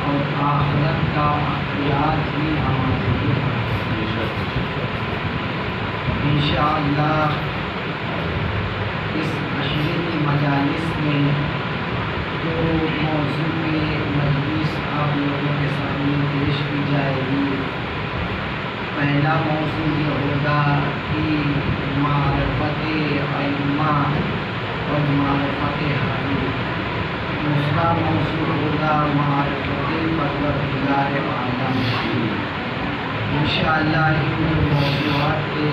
اور آخرت کا اختیار بھی ہمارے لیے انشاءاللہ اس عشرتی مجالس میں جو موضوع مجلس آپ لوگوں کے سامنے پیش کی جائے گی، پہلا موضوع یہ ہوگا کہ معرفت ائمہ اور معرفت حالی، دوسرا موضوع ہوگا معرفت پروردگار عالم۔ انشاءاللہ ان موضوعات کے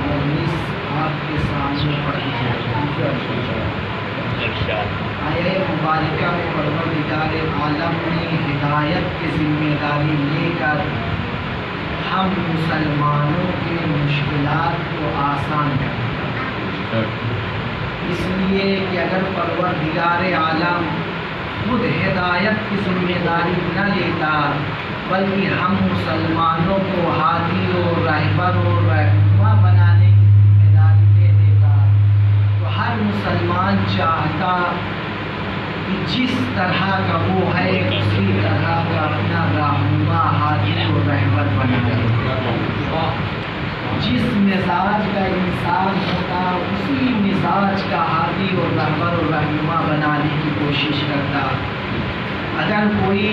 مجلس آپ کے سامنے پڑھی جائے گی۔ آیہ مبارکہ میں پروردگار عالم نے ہدایت کی ذمہ داری لے کر ہم مسلمانوں کے مشکلات کو آسان کر دیا، اس لیے کہ اگر پروردگار عالم خود ہدایت کی ذمہ داری نہ لیتا بلکہ ہم مسلمانوں کو ہادی و رہبر و رہنما بنانے کی ذمہ داری دے دیتا تو ہر مسلمان چاہتا کہ جس طرح کا وہ ہے اسی طرح کا اپنا رہنما ہادی و رہبر بنائے، جس مزاج کا انسان ہوتا اسی مزاج کا ہادی اور رہبر و رہنما بنانے کی کوشش کرتا۔ اگر کوئی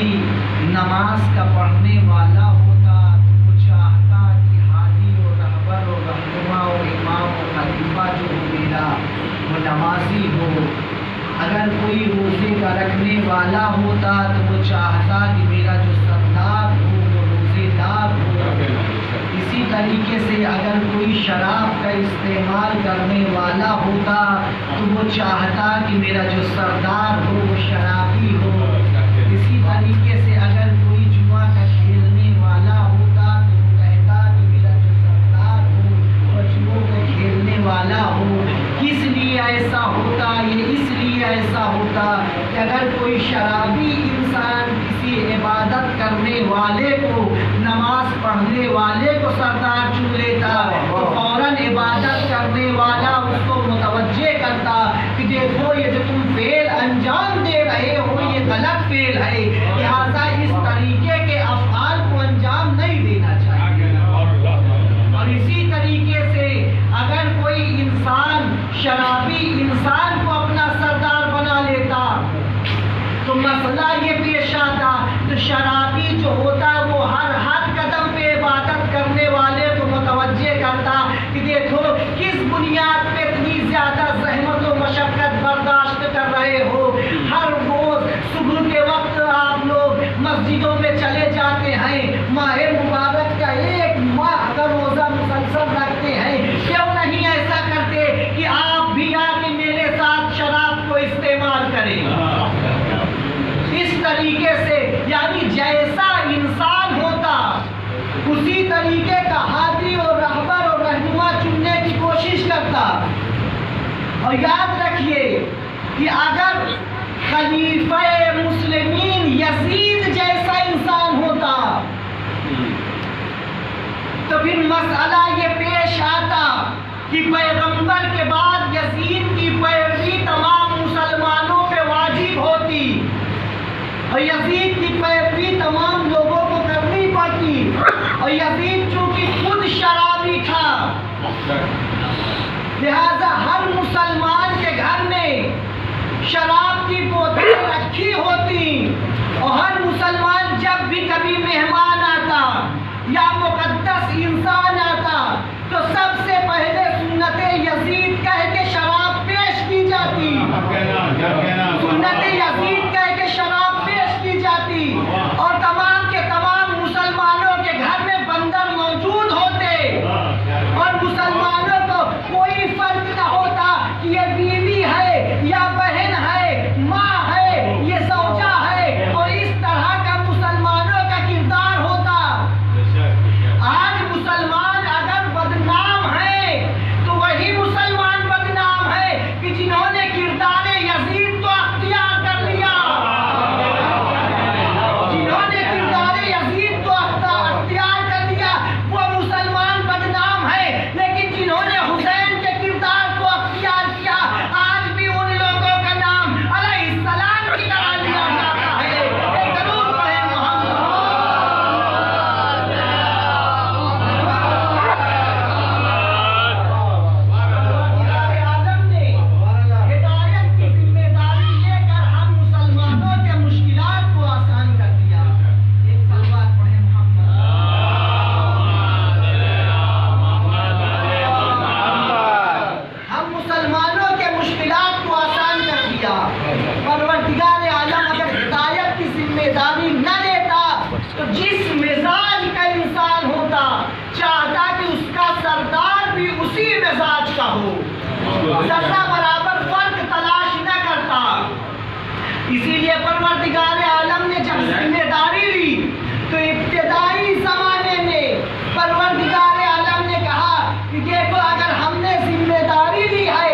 نماز کا پڑھنے والا ہوتا تو وہ چاہتا کہ ہادی و رہبر و رہنما و امام و خلیفہ جو میرا وہ نمازی ہو۔ اگر کوئی روزے کا رکھنے والا ہوتا تو وہ چاہتا کہ میرا جو سردار ہو وہ روزے دار ہو۔ اسی طریقے سے اگر کوئی شراب کا استعمال کرنے والا ہوتا تو وہ چاہتا کہ میرا جو سردار ہو وہ شرابی ہو۔ اسی طریقے سے اگر کوئی جوا کا کھیلنے والا ہوتا تو وہ کہتا کہ میرا جو سردار ہو وہ جوا کا کھیلنے والا ہو۔ کس لیے ایسا ہوتا؟ یہ اس لیے ایسا ہوتا کہ اگر کوئی شرابی انسان کسی عبادت کرنے والے کو، نماز پڑھنے والے کو سردار چن لیتا تو فوراً عبادت کرنے والا اس کو متوجہ کرتا کہ دیکھو یہ جو تم فعل انجام دے رہے ہو یہ غلط فعل ہے، لہذا اس طریقے کے افعال کو انجام نہیں دینا چاہیے۔ اور اسی طریقے سے اگر کوئی انسان شرابی انسان کو اپنا سردار بنا لیتا تو مسئلہ یہ پیش آتا تو شرابی جو ہوتا وہ ہر قدم پہ عبادت کرنے والے کو متوجہ کرتا کہ دیکھو کس بنیاد پہ اتنی زیادہ زحمت و مشقت برداشت کر رہے ہو۔ ہر روز صبح کے وقت آپ لوگ مسجدوں میں چلے جاتے ہیں، ماہ مبارک کا ایک ماہ کا روزہ مسلسل رکھتے ہیں، کیوں نہیں ایسا کرتے کہ آپ بھی آ کے میرے ساتھ شراب کو استعمال کریں؟ اس طریقے سے یعنی جیسا انسان ہوتا اسی طریقے کا ہادی اور رہبر اور رہنما چننے کی کوشش کرتا۔ اور یاد رکھیے کہ اگر خلیفہ مسلمین یزید جیسا انسان ہوتا تو پھر مسئلہ یہ پیش آتا کہ پیغمبر کے بعد یزید کی پیروی تمام مسلمانوں پہ واجب ہوتی اور یزید کی پیروی تمام لوگوں کو کرنی پڑتی، اور یزید چونکہ خود شرابی تھا لہذا ہر مسلمان کے گھر میں شراب کی بوتلیں رکھی ہوتی، اور ہر مسلمان جب بھی کبھی مہمان آتا یا مقدس انسان آتا تو سب سے پہلے سنت یزید کہہ کے شراب پیش کی جاتی، سنت یزید کہہ کے شراب پیش کی جاتی، اور تمام کے تمام مسلمانوں کے گھر میں بندر موجود ہوتے، اور مسلمانوں کو کوئی فرق نہ ہوتا کہ یہ بیوی ہے یا بہن ہے، ماں ہے یہ زوجہ ہے، تو جس مزاج کا انسان ہوتا چاہتا کہ اس کا سردار بھی اسی مزاج کا ہو، ذرہ برابر فرق تلاش نہ کرتا۔ اسی لیے پروردگار عالم نے جب ذمہ داری لی تو ابتدائی زمانے میں پروردگار عالم نے کہا کہ دیکھو اگر ہم نے ذمہ داری لی ہے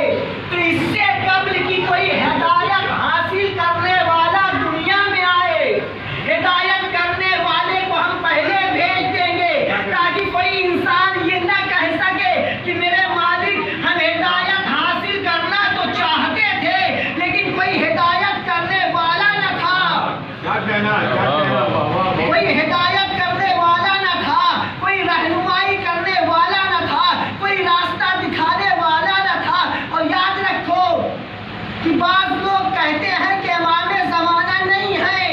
تو اس سے قبل کی کوئی ہدایت حاصل کرنے والا دنیا میں آئے، ہدایت کرنے والے کو ہم پہلے بھیج دیں گے تاکہ کوئی انسان یہ نہ کہہ سکے کہ میرے مالک ہم ہدایت حاصل کرنا تو چاہتے تھے لیکن کوئی ہدایت کرنے والا نہ تھا، کوئی ہدایت کرنے والا نہ تھا، کوئی رہنمائی کرنے والا نہ تھا، کوئی راستہ دکھانے والا نہ تھا۔ اور یاد رکھو کہ بعض لوگ کہتے ہیں کہ امام زمانہ نہیں ہے،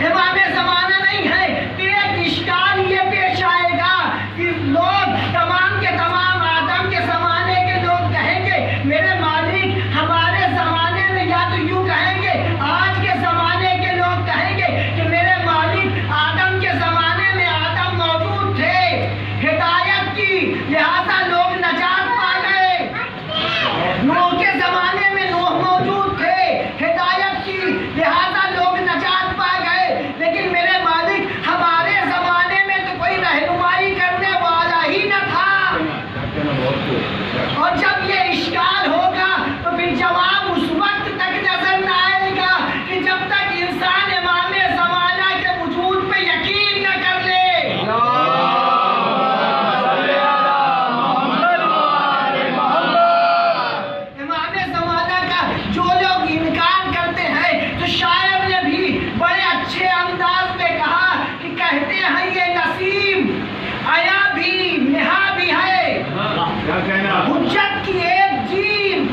امام زمانہ نہیں ہے، تو ایک اشکال یہ پیش آئے گا کہ لوگ تمام کے تمام آدم کے زمانے کے لوگ کہیں گے میرے مالک ہمارے زمانے میں، یا تو یوں کہیں گے آج کے زمانے کے لوگ کہیں گے کہ میرے مالک آدم کے زمانے میں آدم موجود تھے، ہدایت کی لہذا لوگ نجات پا گئے، نوح کے زمانے میں نوح موجود تھے، ہدایت کی لہذا لوگ نجات پا گئے، لیکن میرے مالک ہمارے زمانے میں تو کوئی رہنمائی کرنے والا ہی نہ تھا۔ اور جب یہ اشکال ہوگا تو پھر جواب اس وقت تک نظر نہ آئے گا کہ جب تک انسان امام زمانہ کے وجود پہ یقین نہ کر لے۔ امام زمانہ کا جو لوگ انکار کرتے ہیں تو شاعر نے بھی بڑے اچھے انداز میں کہا کہ کہتے ہیں یہ نسیم آیا بھی نہا بھی ہے، حجت کی ایک جیم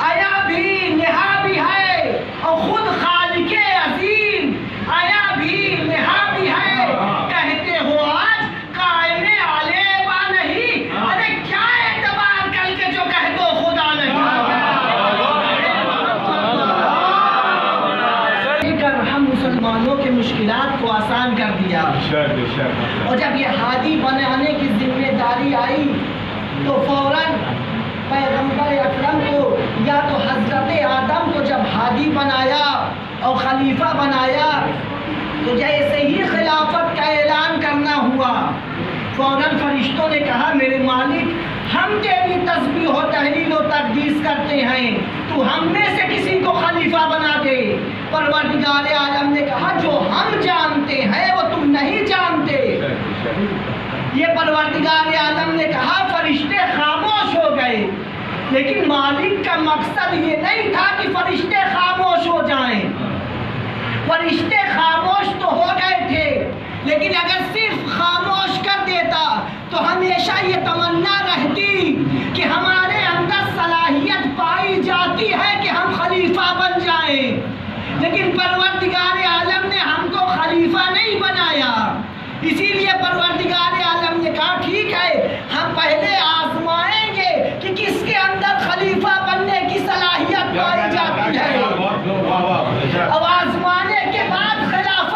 آیا بھی نہا بھی ہے، اور خود خالق عظیم آیا بھی نہا بھی ہے، کہتے ہو آج قائم علیبہ نہیں، ارے کیا اعتبار کر کے جو کہہ دو خدا نہیں۔ ہم مسلمانوں کے مشکلات کو آسان کر دیا، اور جب یہ ہادی بنانے کی ذمہ داری آئی تو فوراً پیغمبر اکرم کو یا تو حضرت آدم کو جب ہادی بنایا اور خلیفہ بنایا تو جیسے ہی خلافت کا اعلان کرنا ہوا فوراً فرشتوں نے کہا میرے مالک ہم تیری تسبیح و تحلیل و تقدیس کرتے ہیں، تو ہم میں سے کسی کو خلیفہ بنا دے۔ پروردگار عالم نے کہا جو ہم جانتے ہیں وہ تم نہیں جانتے۔ یہ پروردگار عالم نے کہا فرشتے خاموش ہو گئے، لیکن مالک کا مقصد یہ نہیں تھا کہ فرشتے خاموش ہو جائیں، فرشتے خاموش تو ہو گئے تھے لیکن اگر صرف خاموش کر دیتا تو ہمیشہ یہ تمنا رہتی کہ ہمارے اندر صلاحیت پائی جاتی ہے کہ ہم خلیفہ بن جائیں، لیکن پروردگار عالم نے ہم کو خلیفہ نہیں بنایا۔ اسی لیے پروردگار عالم نے کہا ٹھیک ہے ہم پہلے آزمائیں گے کہ کس کے اندر خلیفہ بننے کی صلاحیت پائی جاتی ہے، اور آزمانے کے بعد خلافت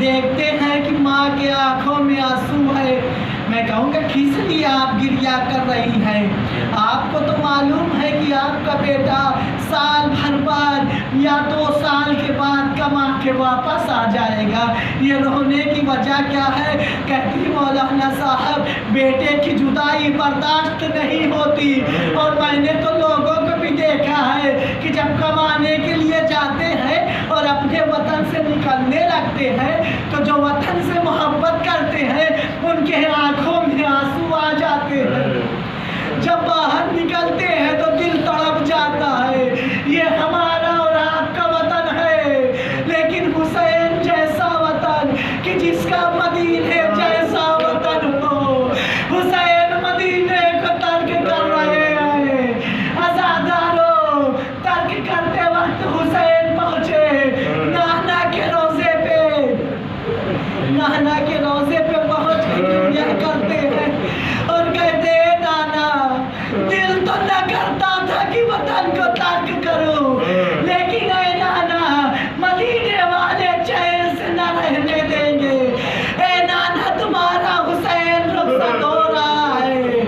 دیکھتے ہیں کہ ماں کے آنکھوں میں آنسو ہے، میں کہوں گا کس لیے آپ گریا کر رہی ہیں؟ آپ کو تو معلوم ہے کہ آپ کا بیٹا سال بھر بعد یا 2 سال کے بعد کما کے واپس آ جائے گا، یہ رونے کی وجہ کیا ہے؟ کہتی مولانا صاحب بیٹے کی جدائی برداشت نہیں ہوتی، اور میں نے تو لوگوں کو بھی دیکھا ہے کہ جب کمانے کے لیے جاتے ہیں اور اپنے وطن سے نکلنے لگتے ہیں تو جو وطن سے محبت کرتے ہیں ان کے آنکھوں میں آنسو آ جاتے ہیں، جب باہر نکلتے ہیں تو دل تڑپ جاتا ہے۔ یہ ہمارا اور آپ کا وطن ہے، لیکن حسین جیسا وطن کہ جس کا مدینے جیسا وطن ہو، حسین مدینے کو ترک کر رہے ہیں۔ عزادارو، ترک کرتے وقت حسین پہنچے نانا کے روزے پہ، نانا کے روزے پہ پہنچ کے دنیا کرتے ہیں اور کہتے ہیں نانا دل تو نہ کرتا تھا کہ وطن کو ترک کروں، لیکن اے نانا مدینے والے چین سے نہ رہنے دیں گے۔ اے نانا تمہارا حسین رخصت ہو رہا ہے۔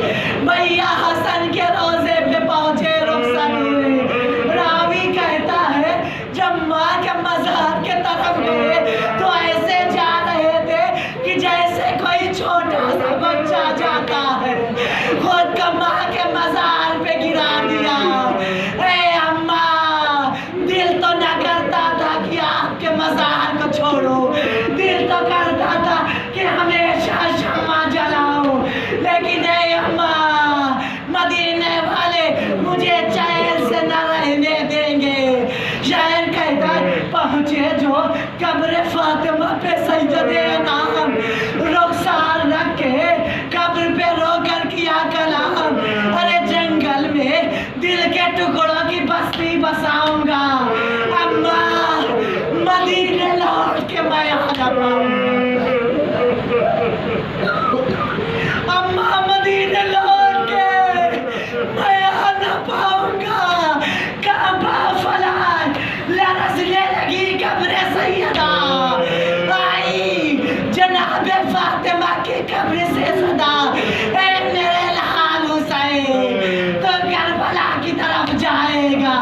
بھیا حسن کے روزے پہ پہنچے رخصت ہوئے، راوی کہتا ہے جب ماں کے مزار کے طرف گئے تو ایسے جا رہے تھے کہ جیسے کوئی چھوٹا سا بچہ جاتا ہے، خود کو ماں کے مزار پہ گرا دیا۔ اے اماں دل تو نہ کرتا تھا کہ آپ کے مزار کو چھوڑو، دل تو کرتا تھا کہ ہمیشہ شمع جلاؤ، لیکن اے اماں مدینے والے مجھے چین سے نہ رہنے دیں گے۔ شاعر کہتا ہے پہنچے جو قبر فاطمہ پہ سجدے نام، رخسار رکھ کے قبر پہ رو کر کیا کلام، ارے جنگل میں دل کے ٹکڑوں کی بستی بساؤں گا، اماں مدینے لوٹ کے میں آنا پاؤں گا، اماں مدینے لوٹ کے میں آنا پاؤں گا۔ کعبہ فلان لرزنے لگی قبر سیدہ، آئی جناب فاطمہ کی قبر سے صدا، اے میرے لال حسین تو کربلا کی طرف جائے گا،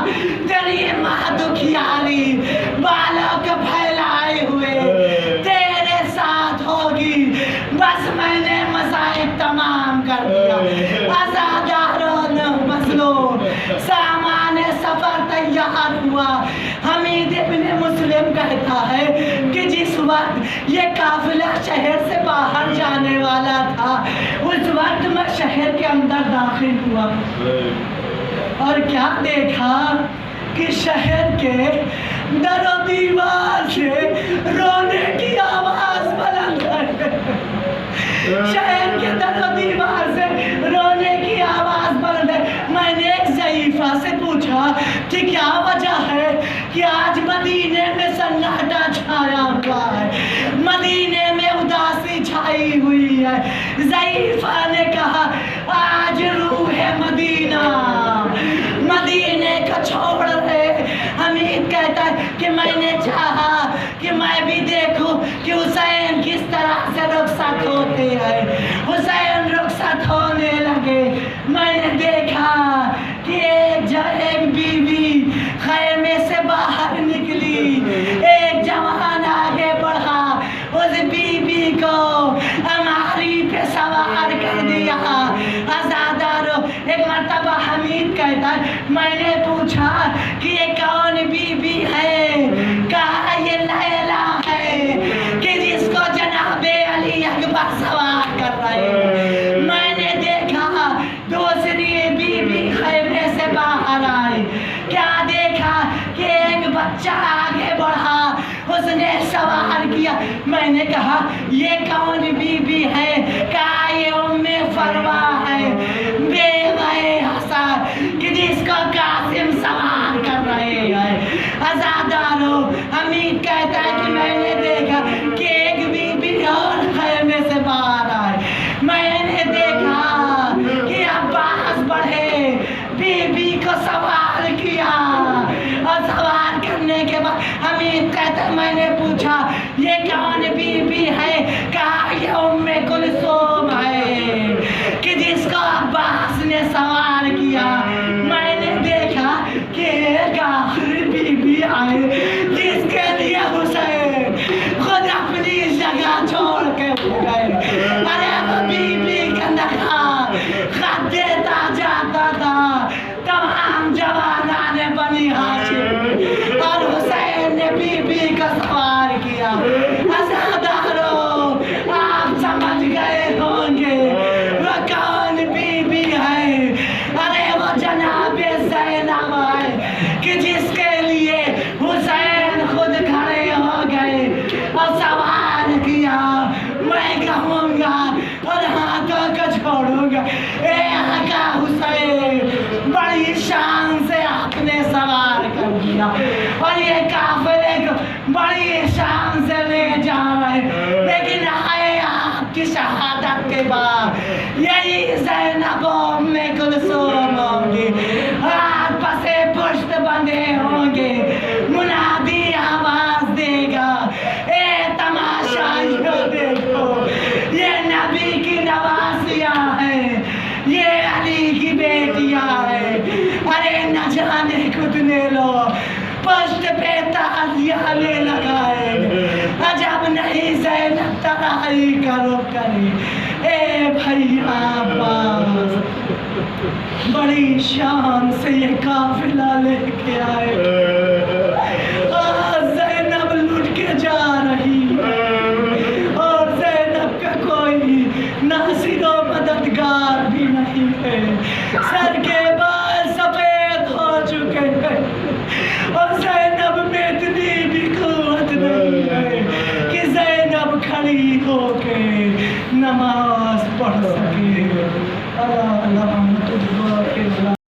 تیری ماں دکھیاری بالوں کو پھیلائے ہوئے تیرے ساتھ ہوگی، بس میں نے مصائب تمام کر دیا۔ عزاداروں نے مسلو سامان سفر تیار ہوا۔ حمید ابن مسلم کہتا ہے کہ جس وقت یہ قافلہ شہر سے باہر جانے والا تھا اس وقت میں شہر کے اندر داخل ہوا اور کیا دیکھا کہ شہر کے در و دیوار سے رونے کی آواز بلند ہے، شہر کے در و دیوار سے رونے کی آواز بلند ہے۔ میں نے ایک ضعیفہ سے پوچھا کہ کیا وجہ ہے کہ آج مدینے میں سناٹا چھایا ہوا ہے، مدینے میں اداسی چھائی ہوئی ہے؟ ضعیفہ نے کہا آج روح مدینہ مدینے کو چھوڑ رہے۔ حمید کہتا ہے کہ میں نے چاہا کہ میں بھی دیکھوں کہ حسین کس طرح سے رخصت ہوتے ہیں۔ حسین رخصت ہونے لگے، میں نے دیکھا کہ ایک بیوی خیمے سے باہر نکلی، ایک جوان آگے بڑھا، اس بیوی کو ہماری پہ سوار کر دیا۔ عزادارو، ایک مرتبہ حمید کہتا ہے میں نے پوچھا کہ یہ کون بیوی ہے؟ کہا یہ لیلا ہے کہ جس کو جناب علی اکبر سوار کر رہے ہیں۔ میں نے دیکھا دوسری بیوی خیمے سے باہر آئی، کیا دیکھا کہ ایک بچہ آگے بڑھا، اس نے سوار کیا۔ میں نے کہا یہ کون بیوی ہے؟ کہا یہ ام فروا ہے، بیوہ حسن کہ جس کو قاسم سوار کر رہے ہیں۔ عزادارو، حمید کہتا ہے کہ میں نے دیکھا کہ ایک بیوی اور خیمے سے باہر آئی، میں نے دیکھا کہ عباس بڑھے، بیوی کو سوار کیا، اور سوار کرنے کے بعد حمید کہتا ہے میں نے پوچھا یہ کون بی بی ہے؟ کہا یہ ام کلثوم ہے کہ جس کو عباس نے سوار کیا۔ میں نے دیکھا کہ ایک آخری بی بی آئے جس کے لیے حسین خود اپنی جگہ چھوڑ کے اٹھ گئے۔ ارے وہ بی بی کا نخا خط دیتا جاتا تھا تمام جوانان بنی ہاشم، اور حسین نے بی بی کا سوار کیا۔ عزادارو آپ سمجھ گئے ہوں گے وہ کون بی بی ہے؟ ارے وہ جناب زینب ہے کہ جس کے لیے حسین خود کھڑے ہو گئے اور سوار کیا۔ میں کہوں گا اور ہاتھوں کو چھوڑوں گا، اے آقا حسین بڑی شان سے آپ نے سوار کر دیا اور یہ قافلے کو بڑی شان سے لے جا رہے، لیکن آئے آپ کی شہادت کے بعد یہی زینب ام کلثوم ہوں گی، ہاتھ پسے پشت بندھے ہوں گے، منادی آواز دے گا، اے تماشائیوں دیکھو یہ نبی کی نوازیاں ہیں، یہ علی کی بیٹیاں ہیں۔ ارے نہ جانے کتنے لوگ پشت پہ تعزیہ لے لگائے، عجب نہیں زینب تنہائی کا رخ کرے۔ اے بھیا عباس بڑی شان سے یہ قافلہ لے کے آئے، زینب لٹ کے جا رہی اور زینب کا کوئی ناصر و مددگار بھی نہیں ہے، سر کے بال سفید ہو چکے ہیں اور زینب میں اتنی بھی قوت نہیں ہے کہ زینب کھڑی ہو کے نماز پڑھ سکے۔ اللہ